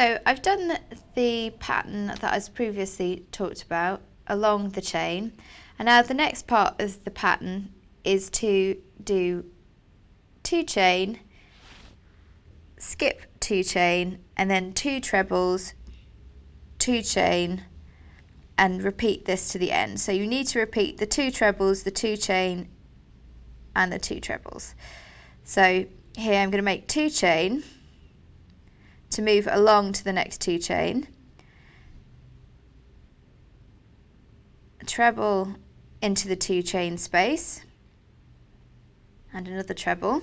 So I've done the pattern that I was previously talked about along the chain, and now the next part of the pattern is to do 2 chain, skip 2 chain, and then 2 trebles, 2 chain, and repeat this to the end. So you need to repeat the 2 trebles, the 2 chain, and the 2 trebles. So here I'm going to make 2 chain to move along to the next 2 chain, a treble into the 2 chain space, and another treble,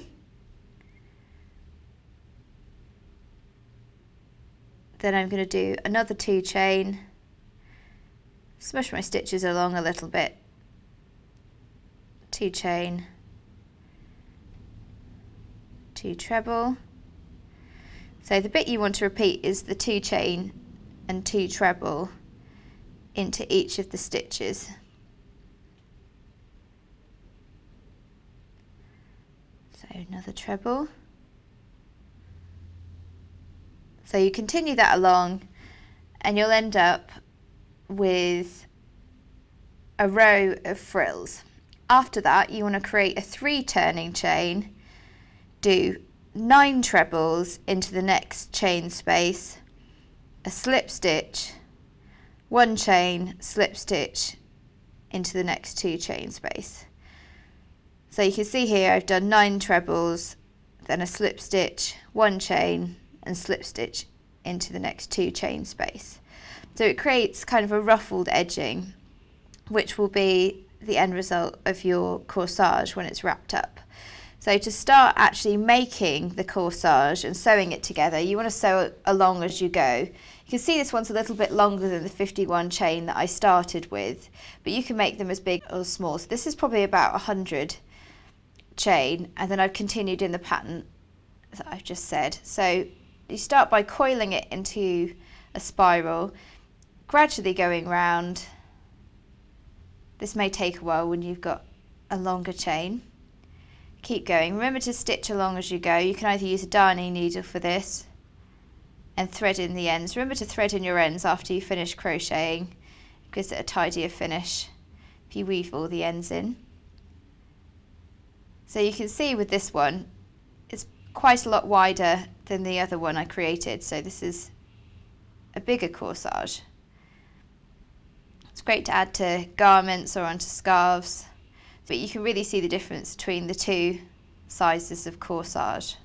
then I'm going to do another 2 chain, smush my stitches along a little bit, 2 chain, 2 treble. So the bit you want to repeat is the 2 chain and 2 treble into each of the stitches. So another treble. So you continue that along and you'll end up with a row of frills. After that, you want to create a 3 turning chain, do 9 trebles into the next chain space, a slip stitch, 1 chain, slip stitch into the next 2 chain space. So you can see here I've done 9 trebles, then a slip stitch, 1 chain, and slip stitch into the next 2 chain space. So it creates kind of a ruffled edging, which will be the end result of your corsage when it's wrapped up. So to start actually making the corsage and sewing it together, you want to sew it along as you go. You can see this one's a little bit longer than the 51 chain that I started with, but you can make them as big or small. So this is probably about 100 chain, and then I've continued in the pattern that I've just said. So you start by coiling it into a spiral, gradually going round. This may take a while when you've got a longer chain. Keep going. Remember to stitch along as you go. You can either use a darning needle for this and thread in the ends. Remember to thread in your ends after you finish crocheting. It gives it a tidier finish if you weave all the ends in. So you can see with this one, it's quite a lot wider than the other one I created. So this is a bigger corsage. It's great to add to garments or onto scarves, but you can really see the difference between the 2 sizes of corsage.